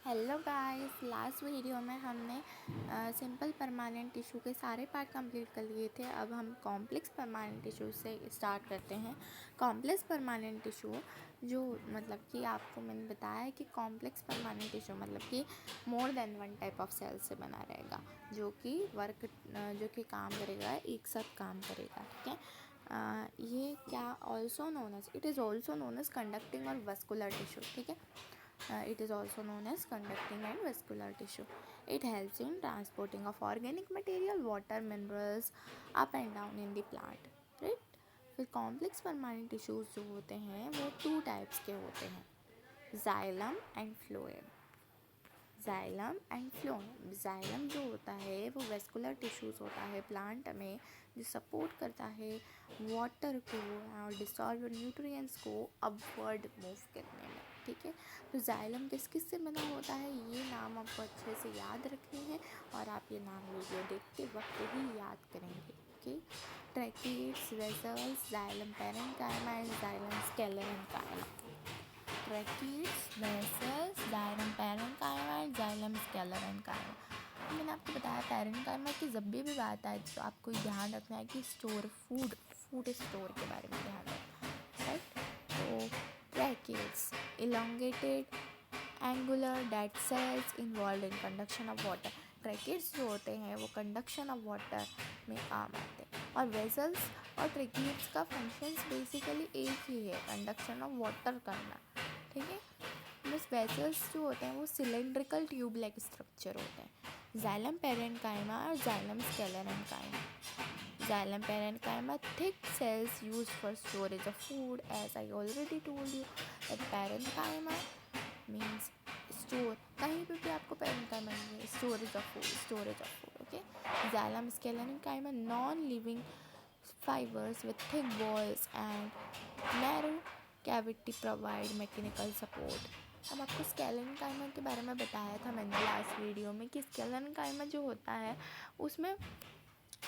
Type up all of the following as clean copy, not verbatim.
Hello guys, last video में हमने simple permanent tissue के सारे पार्ट कंप्लीट कर लिए थे। अब हम कॉम्प्लेक्स परमानेंट टिश्यू से स्टार्ट करते हैं। कॉम्प्लेक्स परमानेंट टिश्यू जो मतलब कि आपको मैंने बताया है कि कॉम्प्लेक्स परमानेंट टिश्यू मतलब कि more than one type of cell से बना रहेगा, जो कि काम करेगा, एक साथ काम करेगा। ठीक है। ये क्या also known as it is also known as conducting और वस्कुलर टिश्यू। ठीक है। It is also known as conducting and vascular tissue. It helps in transporting of organic material, water, minerals up and down in the plant. Right? फिर complex permanent tissues जो होते हैं वो two types के होते हैं, xylem and phloem. Xylem and phloem. Xylem जो होता है वो वेस्कुलर टिश्यूज़ होता है प्लांट में, जो सपोर्ट करता है वाटर को और डिसॉल्व न्यूट्रिएंट्स को अपवर्ड मूव करने में। ठीक है। तो जाइलम किस किस से बना होता है, ये नाम आपको अच्छे से याद रखने हैं और आप ये नाम वीडियो देखते वक्त ही याद करेंगे। Okay. Tracheids, vessels, xylem parenchyma and xylem sclerenchyma. Tracheids, vessels, xylem parenchyma and xylem sclerenchyma. मैंने आपको बताया पैरेन्काइमा की जब भी बात आए तो आपको ध्यान रखना है कि फूड स्टोर के बारे में ध्यान रखना है, राइट। तो tracheids, elongated angular dead cells involve in conduction of water. Tracheids जो होते हैं वो कंडक्शन ऑफ वाटर में काम आते हैं, और वेसल्स और ट्रैकिड्स का फंक्शंस बेसिकली एक ही है, कंडक्शन ऑफ वाटर करना। ठीक है। बस वेसल्स जो होते हैं वो सिलेंड्रिकल ट्यूब लाइक स्ट्रक्चर होते हैं। जाइलम पैरेन्काइमा और xylem स्केलेरेन्काइमा। Xylem parenchyma, thick cells used for storage of food. As I already told you that parenchyma means store, कहीं पे भी आपको parenchyma मिले, storage of food. Okay. Xylem scalerenchyma, non-living fibers with thick walls and narrow cavity provide mechanical support. अब आपको स्केलेरेन्काइमा के बारे में बताया था मैंने लास्ट वीडियो में कि स्केलेरेन्काइमा जो होता है उसमें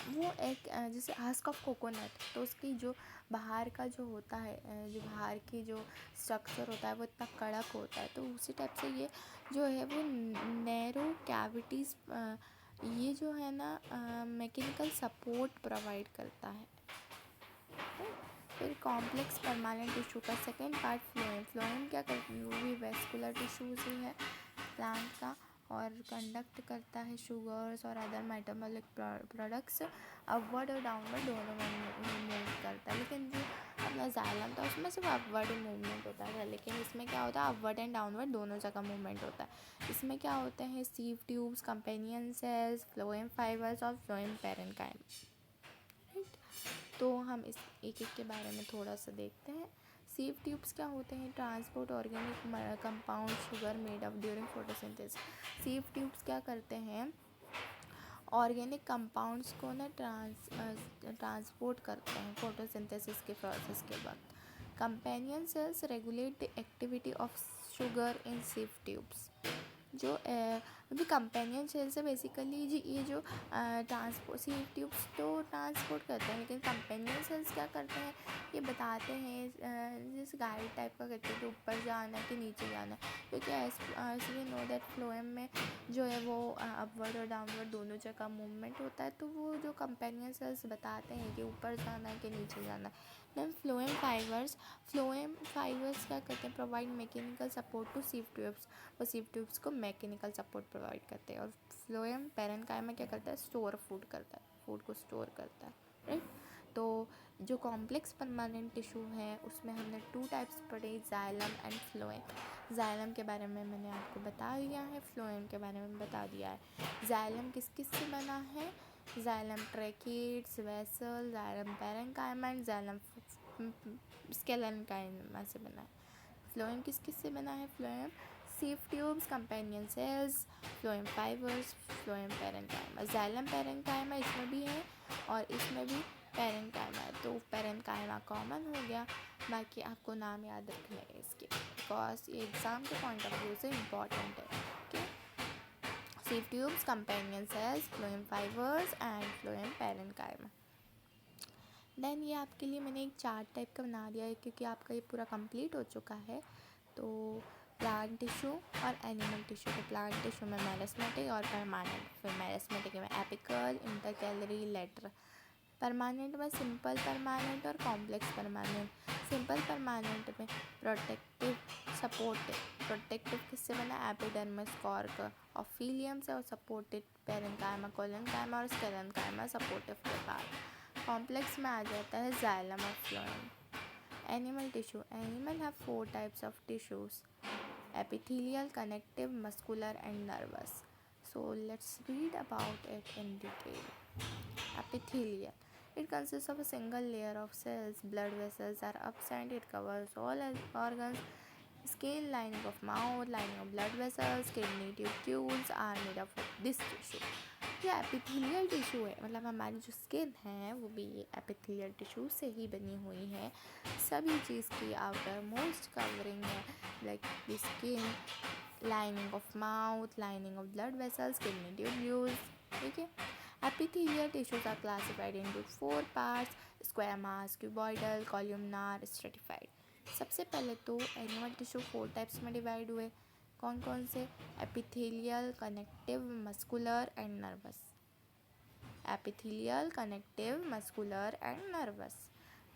वो एक जैसे हस्क ऑफ कोकोनट, तो उसकी जो बाहर का जो होता है, जो बाहर की जो स्ट्रक्चर होता है वो इतना कड़क होता है, तो उसी टाइप से ये जो है वो नैरो कैविटीज़, ये जो है ना मैकेनिकल सपोर्ट प्रोवाइड करता है। फिर कॉम्प्लेक्स परमानेंट टिश्यू का सेकेंड पार्ट फ्लोएम। फ्लोएम क्या करती है, वो भी वेस्कुलर टिश्यूज ही है प्लांट का, और कंडक्ट करता है शुगर्स और अदर मेटाबॉलिक प्रोडक्ट्स अपवर्ड और डाउनवर्ड दोनों में मूव करता है। लेकिन जो अपना जाइलम था उसमें सिर्फ अपवर्ड मूवमेंट होता है, लेकिन इसमें क्या होता है, अपवर्ड एंड डाउनवर्ड दोनों जगह मूवमेंट होता है। इसमें क्या होते हैं, सीव tubes, companion cells, phloem fibres और फ्लोएम पैरेन्काइमा। तो हम इस एक के बारे में थोड़ा सा देखते हैं। सीव ट्यूब्स क्या होते हैं, transport organic compound sugar made up during photosynthesis. Sieve tubes क्या करते हैं, ऑर्गेनिक कंपाउंड्स को ना ट्रांसपोर्ट करते हैं फोटोसिंथेसिस के प्रोसेस के वक्त। Companion cells regulate the activity of sugar in sieve tubes. जो अभी कंपेनियन सेल्स है बेसिकली जी, ये जो ट्रांसपोर्ट सीव ट्यूब्स तो ट्रांसपोर्ट करते हैं, लेकिन कंपेनियन सेल्स क्या करते हैं, ये बताते हैं जैसे गाइड टाइप का करते हैं कि ऊपर जाना है कि नीचे जाना है, क्योंकि as we know that phloem में जो है वो अपवर्ड और डाउनवर्ड दोनों जगह मूवमेंट होता है, तो वो जो कंपेनियन सेल्स बताते हैं कि ऊपर जाना है कि नीचे जाना है। देन फ्लोएम फाइबर्स क्या करते हैं, provide mechanical support to sieve tubes. वो सीव ट्यूब्स को मैकेनिकल सपोर्ट प्रोवाइड करते हैं। और फ्लोएम पैरेन्काइमा क्या करता है, स्टोर फूड करता है, फूड को स्टोर करता है, राइट। तो जो कॉम्प्लेक्स परमानेंट टिश्यू है उसमें हमने टू टाइप्स पढ़े, जाइलम एंड फ्लोएम। जाइलम के बारे में मैंने आपको बता दिया है, फ्लोएम के बारे में बता दिया है। जाइलम किस किस से बना है, xylem tracheids, vessel, xylem parenchyma and xylem sclerenchyma से बना है। फ्लोएम किस किस से बना है, phloem sieve tubes, companion cells, phloem fibres, phloem parenchyma. Xylem parenchyma इसमें भी है और इसमें भी पैरेन्काइमा है, तो पैरेन्काइमा कॉमन हो गया। बाकी आपको नाम याद रखने हैं इसके, बिकॉज ये एग्ज़ाम के पॉइंट ऑफ व्यू से इम्पॉर्टेंट है। Okay. Sieve tubes, companion cells, phloem fibres and phloem parenchyma. Then ये आपके लिए मैंने एक चार्ट टाइप का बना दिया है, क्योंकि आपका ये पूरा कंप्लीट हो चुका है। तो प्लांट टिश्यू और एनिमल टिश्यू। तो प्लांट टिश्यू में मेरिस्मेटिक और परमानेंट। फिर मेरिस्मेटिक में एपिकल, इंटरकैलरी, लेटर। परमानेंट में सिंपल परमानेंट और कॉम्प्लेक्स परमानेंट। सिंपल परमानेंट में प्रोटेक्टिव, सपोर्टिव। प्रोटेक्टिव किससे बना? एपिडर्मिस, कॉर्क, ऑफिलियम से, और सपोर्टेड पेरेन्काइमा, कोलेनकाइमा और स्केलेनकाइमा सपोर्टिव के बाद। कॉम्प्लेक्स में आ जाता है जाइलम और phloem. Animal tissue. Animal have 4 types of tissues: epithelial, connective, muscular and nervous. So let's read about it in detail. Epithelial. It consists of a single layer of cells. Blood vessels are absent. It covers all organs. Skin, lining of mouth, lining of blood vessels, kidney tubules are made up of this tissue. ये epithelial tissue है, मतलब हमारी जो skin है वो भी epithelial tissue से ही बनी हुई है। सभी चीज़ की आउटर मोस्ट कवरिंग है, like the skin, lining of mouth, lining of blood vessels, kidney tubules. ठीक है। Epithelial tissues are classified into 4 parts: squamous, cuboidal, columnar, stratified. सबसे पहले तो एनिमल टिश्यू 4 टाइप्स में डिवाइड हुए। कौन कौन से? Epithelial, connective, muscular and nervous. Epithelial, connective, muscular and nervous.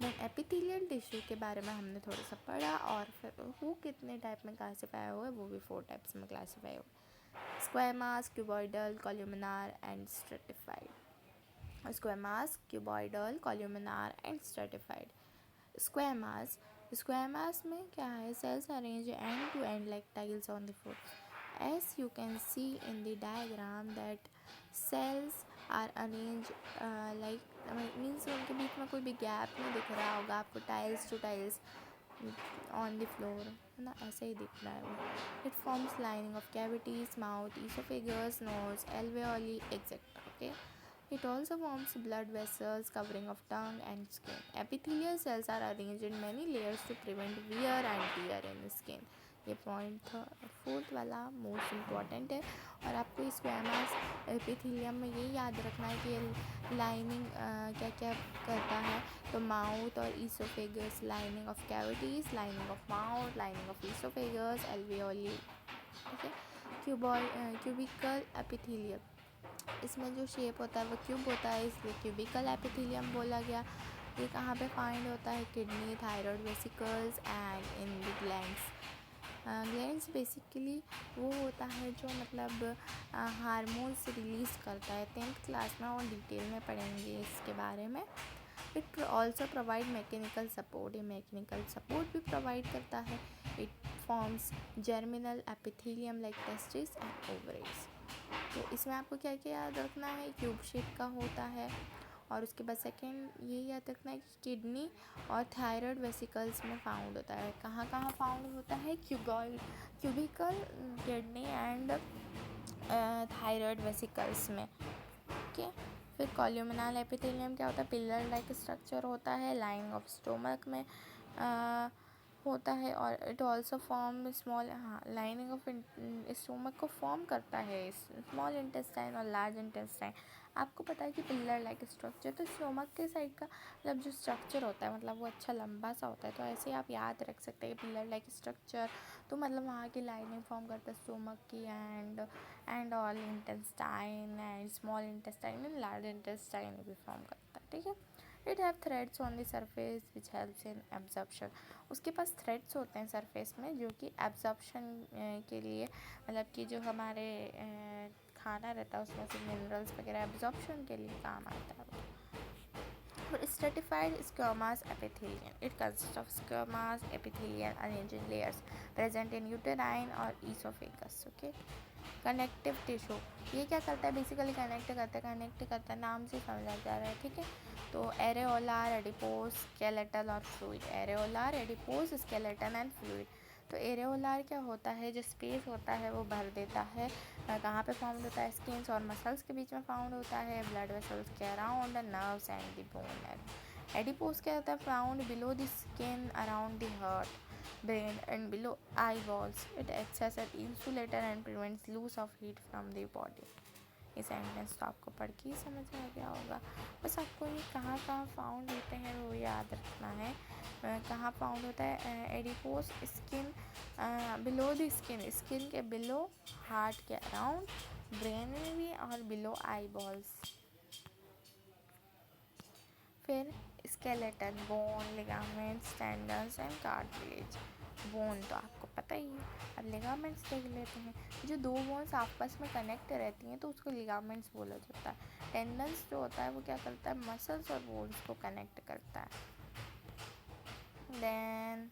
Then epithelial tissue के बारे में हमने थोड़ा सा पढ़ा, और फिर वो कितने टाइप में क्लासीफाई हुए, वो भी 4 टाइप्स में क्लासीफाई हुए: squamous, cuboidal, columnar and stratified. Squamous, cuboidal, columnar and stratified. Squamous. Squamous में क्या है? Cells arrange end to end like tiles on the floor. As you can see in the diagram that cells are arranged means उनके बीच में कोई भी gap नहीं दिख रहा होगा आपको, tiles to tiles on the floor, है ना, ऐसे ही दिख रहा है वो. It forms lining of cavities, mouth, oesophagus, nose, alveoli etcetera. Okay. It also forms blood vessels covering of tongue and skin. Epithelial cells are arranged in many layers to prevent wear and tear in skin. ये point 4th वाला most important है, और आपको squamous epithelium में ये याद रखना है कि ये लाइनिंग क्या क्या करता है. तो माउथ और oesophagus, lining of cavities, lining of mouth, lining of oesophagus, alveoli. Okay. Cubical epithelium, इसमें जो शेप होता है वो क्यूब होता है, इसलिए क्यूबिकल एपिथेलियम बोला गया. ये कहाँ पे फाइंड होता है? Kidney, thyroid vesicles and in the glands. Glands basically वो होता है जो मतलब हार्मोन्स रिलीज़ करता है. 10th क्लास में और डिटेल में पढ़ेंगे इसके बारे में. It also provide mechanical support. ये मैकेनिकल सपोर्ट भी प्रोवाइड करता है. It forms germinal epithelium like testis and ovaries. तो इसमें आपको क्या क्या याद रखना है? क्यूब शेप का होता है, और उसके बाद सेकेंड ये याद रखना है कि किडनी और थायराइड वेसिकल्स में फाउंड होता है. कहाँ कहाँ फाउंड होता है? Cubical, kidney and thyroid vesicles में. ओके. फिर कॉल्यूमिनल एपिथेलियम क्या होता है? पिलर लाइक स्ट्रक्चर होता है, लाइनिंग ऑफ स्टोमक में होता है, और it also form small, lining of stomach को फॉर्म करता है स्मॉल इंटेस्टाइन और लार्ज इंटेस्टाइन. आपको पता है कि पिलर लाइक स्ट्रक्चर, तो स्टोमक के साइड का मतलब जो स्ट्रक्चर होता है मतलब वो अच्छा लंबा सा होता है, तो ऐसे आप याद रख सकते हैं पिलर लाइक स्ट्रक्चर. तो मतलब वहाँ की लाइनिंग फॉर्म करता है स्टोमक की, and all intestine and small intestine and large intestine भी फॉर्म करता है. ठीक है. It have threads on the surface which helps in absorption. उसके पास थ्रेड्स होते हैं सरफेस में जो कि एब्जॉर्प्शन के लिए, मतलब कि जो हमारे खाना रहता है उसमें से मिनरल्स वगैरह एब्जॉर्प्शन के लिए काम आता है. और stratified squamous epithelium. It consist of squamous epithelium arranged in layers present in uterine और esophagus. ओके. कनेक्टिव टिश्यू, ये क्या करता है? बेसिकली कनेक्ट करता है, नाम से समझा जा रहा है. ठीक है. तो एरेओलार, एडिपोस, स्केलेटल और fluid. Areolar, adipose, skeleton and fluid. तो एरेओलार क्या होता है? जो स्पेस होता है वो भर देता है. कहाँ पे फाउंड होता है? स्किन्स और मसल्स के बीच में फाउंड होता है, ब्लड वेसल्स के around, nerves and the bone. Adipose क्या होता है? Found below the skin around the heart, brain and below eyeballs. It acts as an insulator and prevents loss of heat from the body. ये sentence तो आपको पढ़ के ही समझ आ गया होगा। बस आपको ये कहाँ कहाँ फाउंड होते हैं वो याद रखना है। कहाँ फाउंड होता है? Adipose skin below the skin के बिलो, हार्ट के अराउंड, ब्रेन में भी और बिलो आई बॉल्स। फिर skeleton, bone, ligaments, tendons and cartilage. Bone तो आपको पता ही है। अब लिगामेंट्स देख लेते हैं। जो दो बोन्स आपस में कनेक्ट रहती हैं तो उसको लिगामेंट्स बोला जाता है। टेंडन्स जो होता है वो क्या करता है? मसल्स और बोन्स को कनेक्ट करता है। Then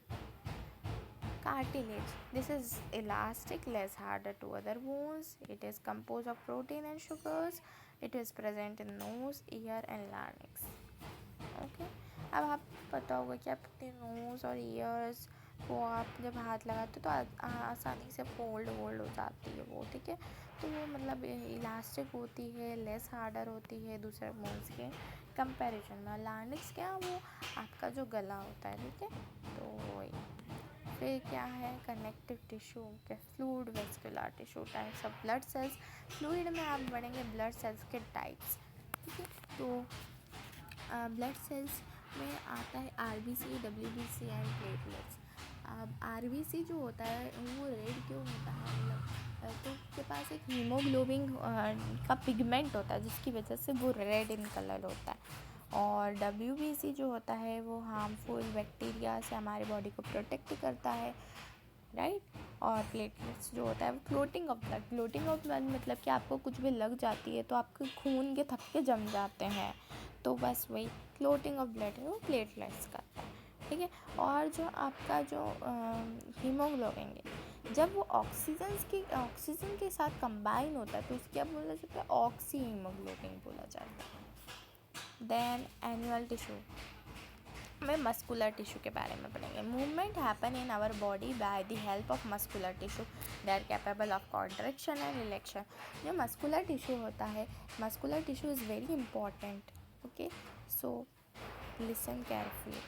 cartilage, this is elastic, less harder to other bones. It is composed of protein and sugars. It is present in nose, ear and larynx. Okay अब आप पता होगा कि आपके नोज़ और ईयर्स को आप जब हाथ लगाते हो तो आसानी से फोल्ड वोल्ड हो जाती है वो, ठीक है। तो वो मतलब इलास्टिक होती है, लेस हार्डर होती है दूसरे बोन्स के कंपैरिजन में। लार्निक्स क्या, वो आपका जो गला होता है, ठीक है। तो वही। फिर क्या है? कनेक्टिव टिश्यू के fluid vascular tissue, types of blood cells. Fluid में आप बढ़ेंगे ब्लड सेल्स के टाइप्स, ठीक है। तो ब्लड सेल्स में आता है आरबीसी, डब्ल्यूबीसी एंड प्लेटलेट्स। अब आरबीसी जो होता है वो रेड क्यों होता है? मतलब तो उसके पास एक हीमोग्लोबिन का पिगमेंट होता है जिसकी वजह से वो रेड इन कलर होता है। और डब्ल्यूबीसी जो होता है वो हार्मफुल बैक्टीरिया से हमारे बॉडी को प्रोटेक्ट करता है, राइट। और प्लेटलेट्स जो होता है वो clotting of blood. Clotting of blood मतलब कि आपको कुछ भी लग जाती है तो आपके खून के थक्के जम जाते हैं, तो बस वही क्लोटिंग ऑफ ब्लड है वो प्लेटलेट्स करता है, ठीक है। और जो आपका जो हीमोग्लोबिन है जब वो ऑक्सीजन के साथ कंबाइन होता है तो उसको क्या बोला जाता है? ऑक्सी हीमोग्लोबिन बोला जाता है। देन एनुअल टिश्यू में मस्कुलर टिश्यू के बारे में पढ़ेंगे। Movement happen in our body by the help of muscular tissue. They are capable of contraction and relaxation. जो मस्कुलर टिश्यू होता है, muscular tissue is very important, okay. So listen carefully.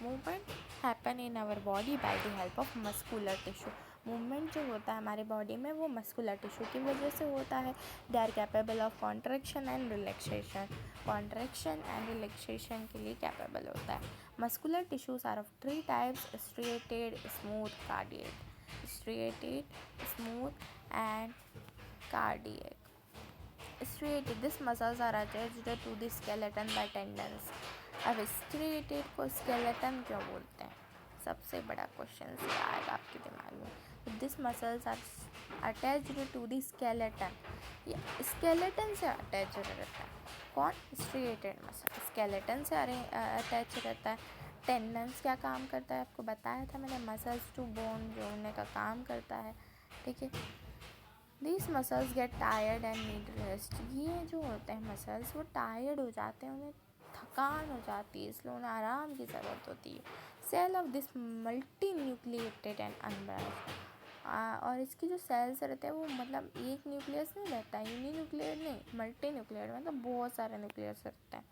Movement happen in our body by the help of muscular tissue. Movement जो होता है हमारे body में वो muscular tissue की वजह से होता है। They are capable of contraction and relaxation. Contraction and relaxation के लिए कैपेबल होता है। Muscular tissues are of three types: striated, smooth, cardiac. Striated, smooth and cardiac. Striated, these muscles are attached to the skeleton by tendons. अब striated को skeleton क्यों बोलते हैं? सबसे बड़ा क्वेश्चन आएगा आपके दिमाग में। This muscles are attached to the skeleton. ये स्केलेटन से अटैच रहता है। कौन? स्ट्रिएटेड मसल स्केलेटन से अटैच रहता है। टेंडन्स क्या काम करता है? आपको बताया था मैंने, मसल्स टू बोन जोड़ने का काम करता है, ठीक है। These muscles get tired and need rest. ये जो होते हैं मसल्स वो टायर्ड हो जाते हैं, उन्हें थकान हो जाती है, इसलिए उन्हें आराम की ज़रूरत होती है। Cell of this multinucleated and unbranched. और इसकी जो सेल्स रहते हैं वो मतलब एक न्यूक्लियस नहीं रहता है, यूनी न्यूक्लियर नहीं, मल्टी न्यूक्लियर मतलब बहुत सारे न्यूक्लियस रहते हैं।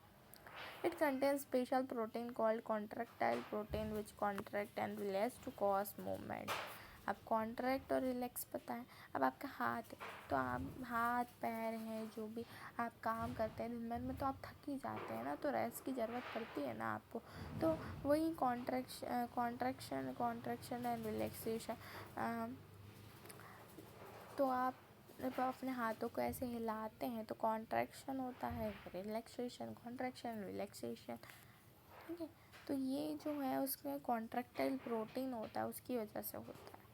It contains special protein called contractile protein which contract and relax to cause movement. अब कॉन्ट्रैक्ट और रिलैक्स पता है। अब आपका हाथ है तो आप हाथ पैर है जो भी आप काम करते हैं दिन भर में तो आप थक ही जाते हैं ना, तो रेस्ट की ज़रूरत पड़ती है ना आपको। तो वही कॉन्ट्रैक्शन एंड रिलैक्सेशन। तो आप जब अपने हाथों को ऐसे हिलाते हैं तो कॉन्ट्रैक्शन होता है, रिलैक्सेशन, कॉन्ट्रैक्शन रिलैक्सेशन, ठीक है। तो ये जो है उसमें कॉन्ट्रैक्टाइल प्रोटीन होता है, उसकी वजह से होता है,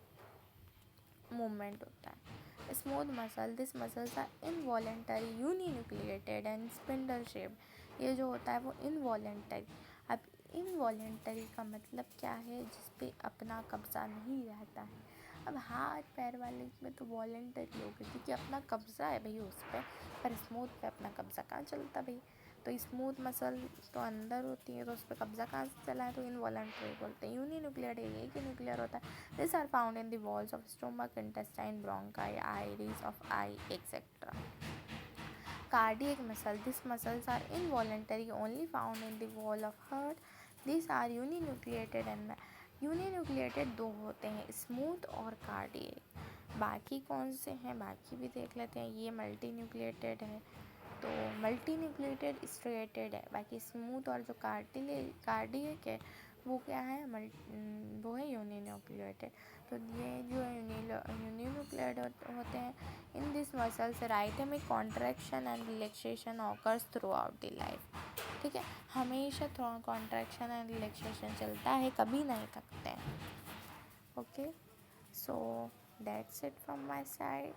मूवमेंट होता है। Smooth muscle, this muscles are involuntary, uninucleated and spindle shape. ये जो होता है वो इनवॉलेंटरी। अब इनवॉलेंटरी का मतलब क्या है? जिस पे अपना कब्ज़ा नहीं रहता है। अब हाथ पैर वाले में तो वॉलेंटरी हो गई क्योंकि अपना कब्ज़ा है भाई उस पर स्मूथ पे अपना कब्ज़ा कहाँ चलता भाई। तो स्मूथ मसल तो अंदर होती है तो उस पर कब्ज़ा कहाँ से चला है, तो इनवॉलेंटरी बोलते हैं। यूनिन्यूक्लियर एक ही न्यूक्लियर होता है। This are found in the walls of stomach, intestine, bronchi, iris of eye etcetera. Cardiac muscle, these muscles are involuntary, only found in the wall of heart. These are uninucleated and uninucleated दो होते हैं, smooth और cardiac. बाकी कौन से हैं, बाकी भी देख लेते हैं। ये मल्टी न्यूक्लिएटेड है, तो मल्टी न्यूक्लिएटेड स्ट्रेटेड है। बाकी स्मूथ और जो कार्डियक है वो क्या है, वो है यूनिन्यूक्लिएटेड। तो ये जो यूनिन्यूक्लिएटेड होते हैं, in this muscles rhythmic contraction and relaxation occurs throughout the life. ठीक है, हमेशा थोड़ा कॉन्ट्रैक्शन एंड रिलैक्सेशन चलता है, कभी नहीं थकते हैं। Okay, so that's it from my side.